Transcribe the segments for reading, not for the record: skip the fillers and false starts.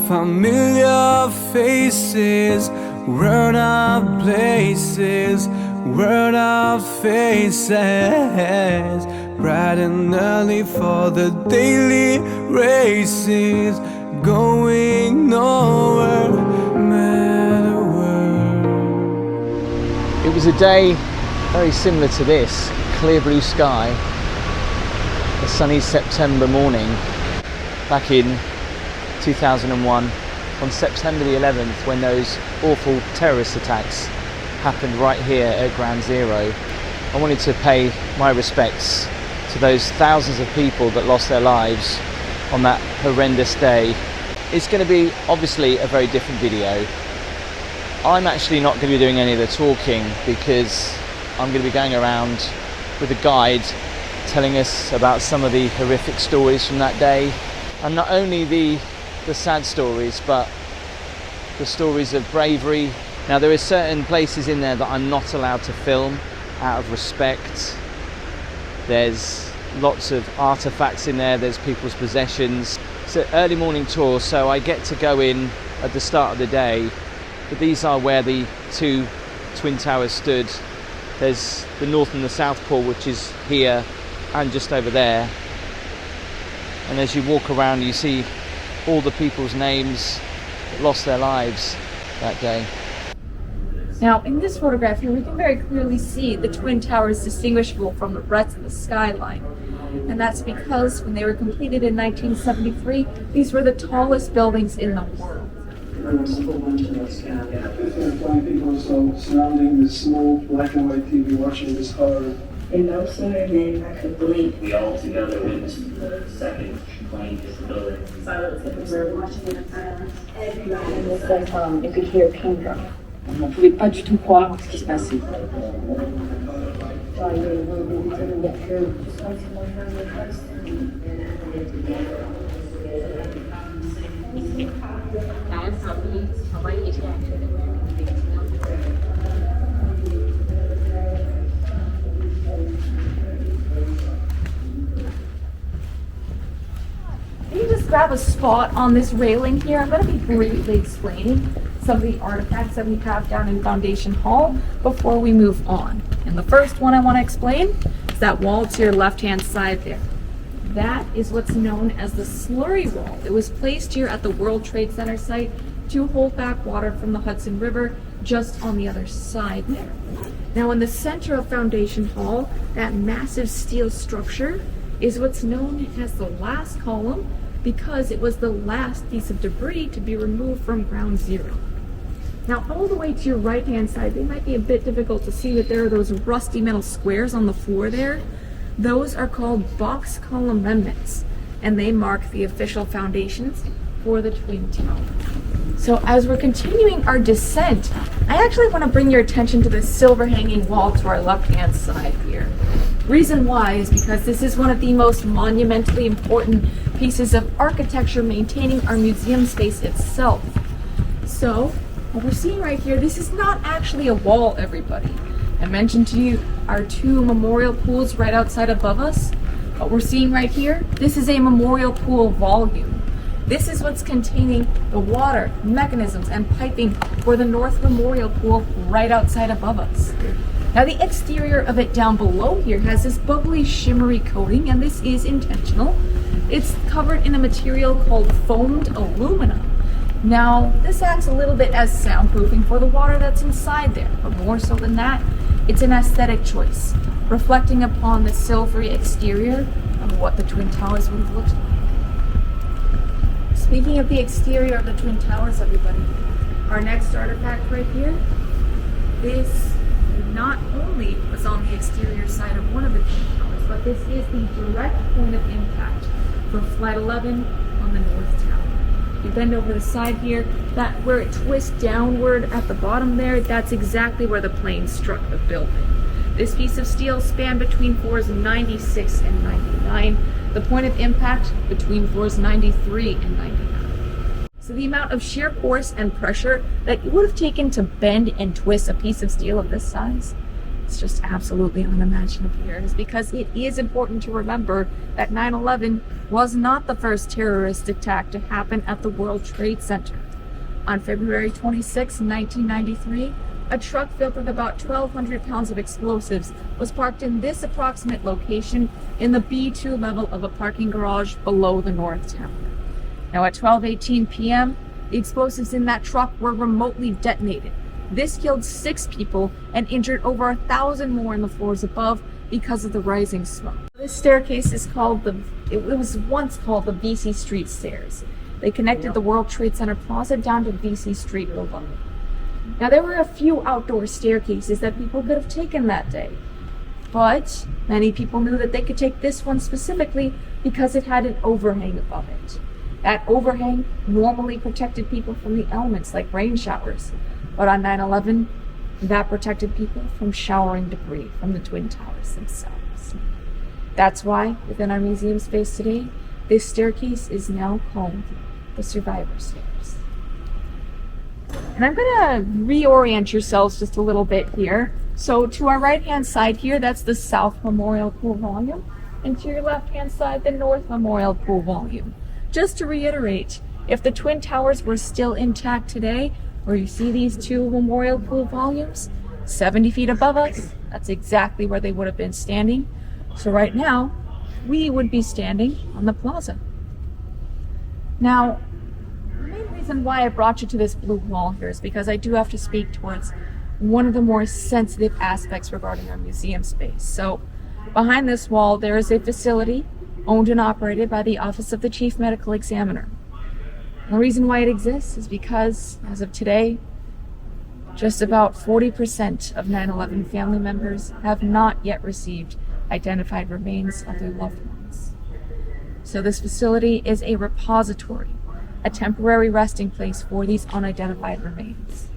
Familiar faces, worn out places, worn out faces, bright and early for the daily races, going nowhere, matter where. It was a day very similar to this, clear blue sky, a sunny September morning back in 2001 on September the 11th, when those awful terrorist attacks happened right here at Ground Zero. I wanted to pay my respects to those thousands of people that lost their lives on that horrendous day. It's going to be obviously a very different video. I'm actually not going to be doing any of the talking because I'm going to be going around with a guide telling us about some of the horrific stories from that day, and not only the sad stories, but the stories of bravery. Now, there are certain places in there that I'm not allowed to film out of respect. There's lots of artefacts in there, there's people's possessions. It's an early morning tour, so I get to go in at the start of the day, but these are where the two twin towers stood. There's the North and the South Pole, which is here and just over there, and as you walk around you see all the people's names that lost their lives that day. Now, in this photograph here, we can very clearly see the Twin Towers distinguishable from the rest of the skyline. And that's because when they were completed in 1973, these were the tallest buildings in the world. Surrounding this small black and white TV, watching this horror. In no sooner than I could blink, we all together witnessed the second plane hit the building. silence if we were watching it in silence. Everybody in this place, you could hear a pin drop. On ne pouvait pas du tout croire ce qui se passait. Can you just grab a spot on this railing here? I'm going to be briefly explaining some of the artifacts that we have down in Foundation Hall before we move on. And the first one I want to explain is that wall to your left-hand side there. That is what's known as the slurry wall. It was placed here at the World Trade Center site to hold back water from the Hudson River just on the other side there. Now, in the center of Foundation Hall, that massive steel structure is what's known as the last column, because it was the last piece of debris to be removed from Ground Zero. Now, all the way to your right-hand side, they might be a bit difficult to see, but there are those rusty metal squares on the floor there. Those are called box column remnants, and they mark the official foundations for the Twin Towers. So as we're continuing our descent, I actually want to bring your attention to the silver hanging wall to our left-hand side here. Reason why is because this is one of the most monumentally important pieces of architecture maintaining our museum space itself. So, what we're seeing right here, this is not actually a wall, everybody. I mentioned to you our two memorial pools right outside above us. What we're seeing right here, this is a memorial pool volume. This is what's containing the water, mechanisms, and piping for the North Memorial Pool right outside above us. Now, the exterior of it down below here has this bubbly, shimmery coating, and this is intentional. It's covered in a material called foamed aluminum. Now, this acts a little bit as soundproofing for the water that's inside there, but more so than that, it's an aesthetic choice, reflecting upon the silvery exterior of what the Twin Towers would have looked like. Speaking of the exterior of the Twin Towers, everybody, our next artifact right here, this not only was on the exterior side of one of the Twin Towers, but this is the direct point of impact for Flight 11 on the North Tower. You bend over the side here, that where it twists downward at the bottom there, that's exactly where the plane struck the building. This piece of steel spanned between floors 96 and 99. The point of impact between floors 93 and 99. So the amount of shear force and pressure that it would have taken to bend and twist a piece of steel of this size it's just absolutely unimaginable here, is because it is important to remember that 9/11 was not the first terrorist attack to happen at the World Trade Center. On February 26, 1993, a truck filled with about 1,200 pounds of explosives was parked in this approximate location in the B2 level of a parking garage below the North Tower. Now at 12:18 p.m., the explosives in that truck were remotely detonated. This killed 6 people and injured over 1,000 more in the floors above because of the rising smoke. This staircase is called it was once called the VC Street Stairs. They connected the World Trade Center Plaza down to VC Street below. Now there were a few outdoor staircases that people could have taken that day, but many people knew that they could take this one specifically because it had an overhang above it. That overhang normally protected people from the elements like rain showers, but on 9/11, that protected people from showering debris from the Twin Towers themselves. That's why, within our museum space today, this staircase is now called the Survivor Stairs. And I'm gonna reorient yourselves just a little bit here. So to our right-hand side here, that's the South Memorial Pool volume, and to your left-hand side, the North Memorial Pool volume. Just to reiterate, if the Twin Towers were still intact today, where you see these 2 Memorial Pool volumes, 70 feet above us, that's exactly where they would have been standing. So right now, we would be standing on the plaza. Now, the main reason why I brought you to this blue wall here is because I do have to speak towards one of the more sensitive aspects regarding our museum space. So behind this wall, there is a facility owned and operated by the Office of the Chief Medical Examiner. And the reason why it exists is because, as of today, just about 40% of 9/11 family members have not yet received identified remains of their loved ones. So this facility is a repository, a temporary resting place for these unidentified remains.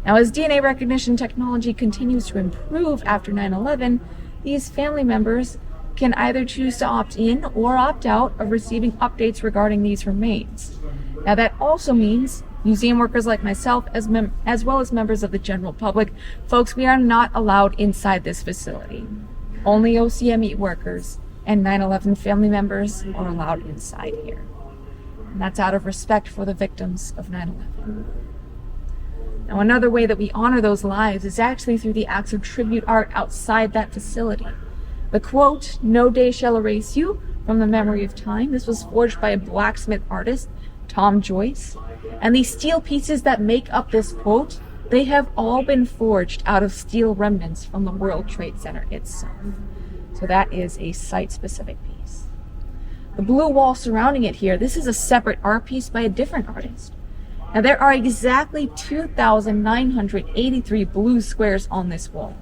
Now, as DNA recognition technology continues to improve after 9/11, these family members can either choose to opt in or opt out of receiving updates regarding these remains. Now, that also means museum workers like myself, as well as members of the general public, folks, we are not allowed inside this facility. Only OCME workers and 9/11 family members are allowed inside here. And that's out of respect for the victims of 9/11. Now, another way that we honor those lives is actually through the acts of tribute art outside that facility. The quote, "No day shall erase you," from the memory of time. This was forged by a blacksmith artist, Tom Joyce. And these steel pieces that make up this quote, they have all been forged out of steel remnants from the World Trade Center itself. So that is a site-specific piece. The blue wall surrounding it here, this is a separate art piece by a different artist. Now there are exactly 2,983 blue squares on this wall.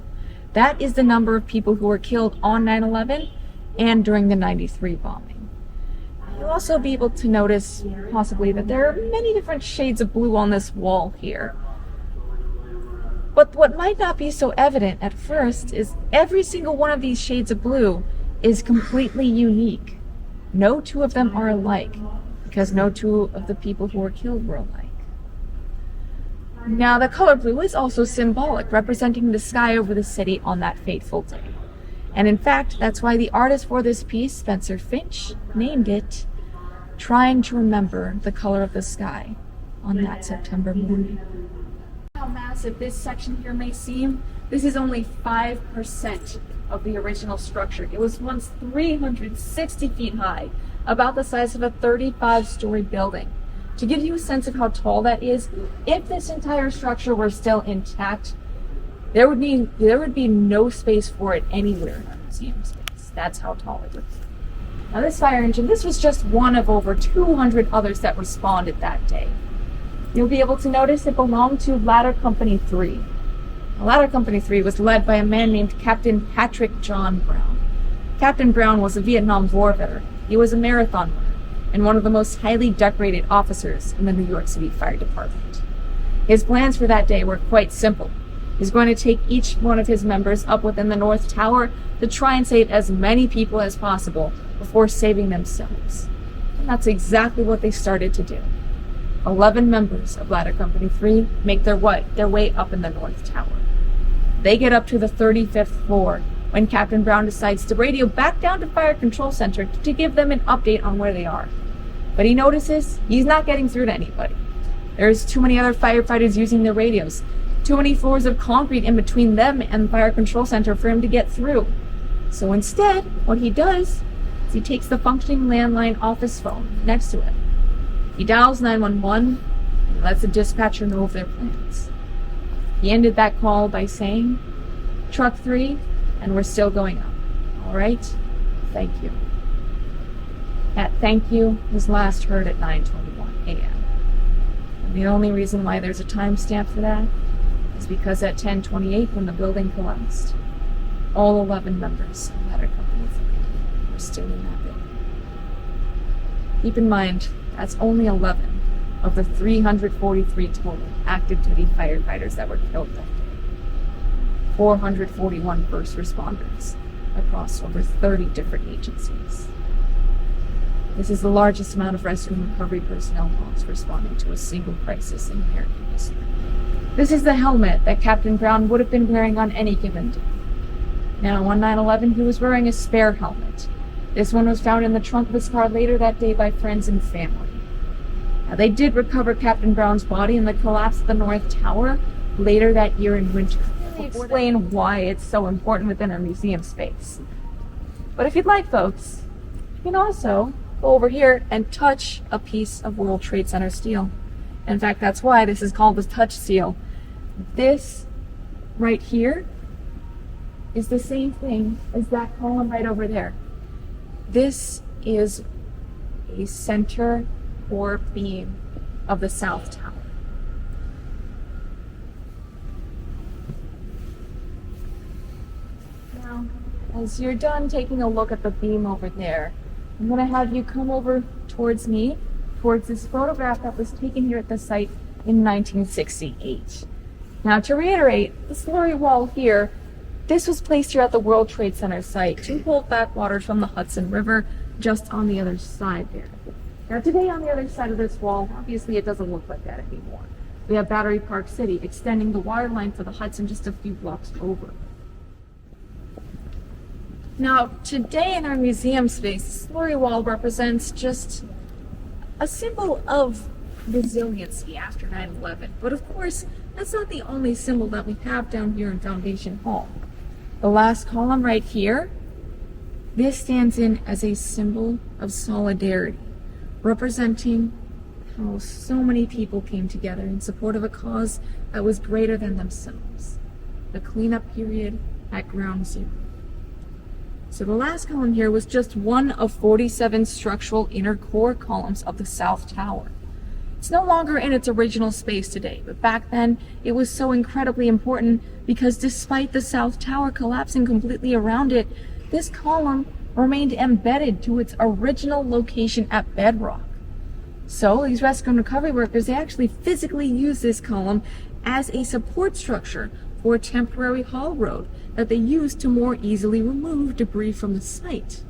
That is the number of people who were killed on 9/11 and during the 93 bombing. You'll also be able to notice possibly that there are many different shades of blue on this wall here. But what might not be so evident at first is every single one of these shades of blue is completely unique. No 2 of them are alike, because no 2 of the people who were killed were alike. Now, the color blue is also symbolic, representing the sky over the city on that fateful day. And in fact, that's why the artist for this piece, Spencer Finch, named it "Trying to Remember the Color of the Sky" on that September morning. How massive this section here may seem, this is only 5% of the original structure. It was once 360 feet high, about the size of a 35-story building. To give you a sense of how tall that is, if this entire structure were still intact, there would be no space for it anywhere in our museum space. That's how tall it was. Now this fire engine, this was just one of over 200 others that responded that day. You'll be able to notice it belonged to Ladder Company 3. Now, Ladder Company 3 was led by a man named Captain Patrick John Brown. Captain Brown was a Vietnam War veteran. He was a marathon runner and one of the most highly decorated officers in the New York City Fire Department. His plans for that day were quite simple. He's going to take each one of his members up within the North Tower to try and save as many people as possible before saving themselves. And that's exactly what they started to do. 11 members of Ladder Company 3 make their way up in the North Tower. They get up to the 35th floor when Captain Brown decides to radio back down to Fire Control Center to give them an update on where they are. But he notices he's not getting through to anybody. There's too many other firefighters using their radios, too many floors of concrete in between them and the Fire Control Center for him to get through. So instead, what he does is he takes the functioning landline office phone next to him. He dials 911 and lets the dispatcher know of their plans. He ended that call by saying, "Truck 3, and we're still going up. All right? Thank you." That thank you was last heard at 9:21 a.m. And the only reason why there's a timestamp for that is because at 10:28, when the building collapsed, all 11 members of Ladder Company 3 were still in that building. Keep in mind, that's only 11 of the 343 total active duty firefighters that were killed that day. 441 first responders across over 30 different agencies. This is the largest amount of rescue and recovery personnel lost responding to a single crisis in American history. This is the helmet that Captain Brown would have been wearing on any given day. Now, on 9/11, he was wearing a spare helmet. This one was found in the trunk of his car later that day by friends and family. Now, they did recover Captain Brown's body in the collapse of the North Tower later that year in winter. Let me explain why it's so important within our museum space. But if you'd like, folks, you can also go over here and touch a piece of World Trade Center steel. In fact, that's why this is called the touch seal. This right here is the same thing as that column right over there. This is a center core beam of the South Tower. Now, as you're done taking a look at the beam over there, I'm going to have you come over towards me, towards this photograph that was taken here at the site in 1968. Now, to reiterate, the slurry wall here, this was placed here at the World Trade Center site to hold back waters from the Hudson River just on the other side there. Now, today on the other side of this wall, obviously it doesn't look like that anymore. We have Battery Park City extending the water line for the Hudson just a few blocks over. Now, today in our museum space, the slurry wall represents just a symbol of resiliency after 9/11. But of course, that's not the only symbol that we have down here in Foundation Hall. The last column right here, this stands in as a symbol of solidarity, representing how so many people came together in support of a cause that was greater than themselves, the cleanup period at Ground Zero. So the last column here was just one of 47 structural inner core columns of the South Tower. It's no longer in its original space today, but back then it was so incredibly important because despite the South Tower collapsing completely around it, this column remained embedded to its original location at bedrock. So these rescue and recovery workers, they actually physically use this column as a support structure for a temporary haul road that they used to more easily remove debris from the site.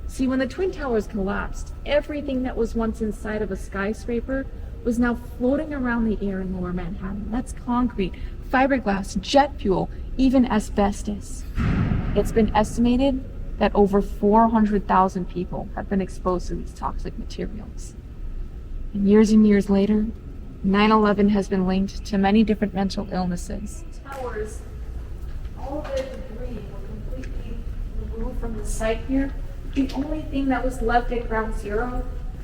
See, when the Twin Towers collapsed, everything that was once inside of a skyscraper was now floating around the air in lower Manhattan. That's concrete, fiberglass, jet fuel, even asbestos. It's been estimated that over 400,000 people have been exposed to these toxic materials. And years later, 9/11 has been linked to many different mental illnesses. Towers, all the debris were completely removed from the site here. The only thing that was left at Ground Zero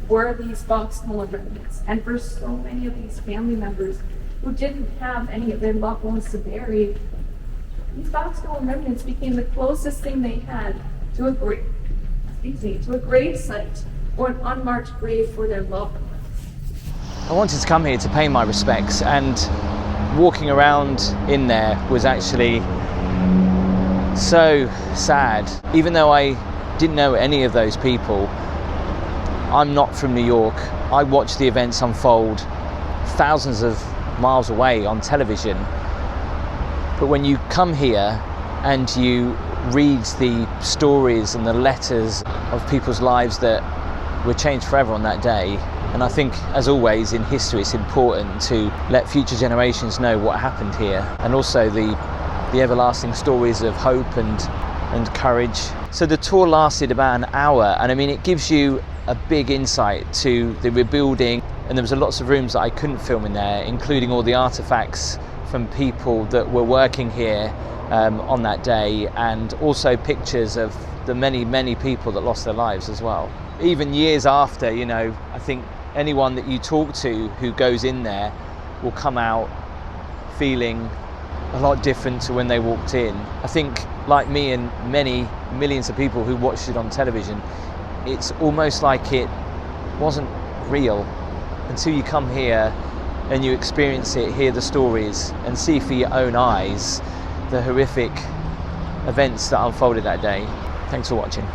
were these box culvert remnants. And for so many of these family members who didn't have any of their loved ones to bury, these box culvert remnants became the closest thing they had to a grave site or an unmarked grave for their loved ones. I wanted to come here to pay my respects, and walking around in there was actually so sad. Even though I didn't know any of those people, I'm not from New York. I watched the events unfold thousands of miles away on television. But when you come here and you read the stories and the letters of people's lives that were changed forever on that day, and I think, as always in history, it's important to let future generations know what happened here, and also the the everlasting stories of hope and courage. So the tour lasted about an hour, and I mean, it gives you a big insight to the rebuilding, and there was lots of rooms that I couldn't film in there, including all the artefacts from people that were working here on that day, and also pictures of the many people that lost their lives as well. Even years after, you know, I think anyone that you talk to who goes in there will come out feeling a lot different to when they walked in. I think, like me and many millions of people who watched it on television, it's almost like it wasn't real until you come here and you experience it, hear the stories, and see for your own eyes the horrific events that unfolded that day. Thanks for watching.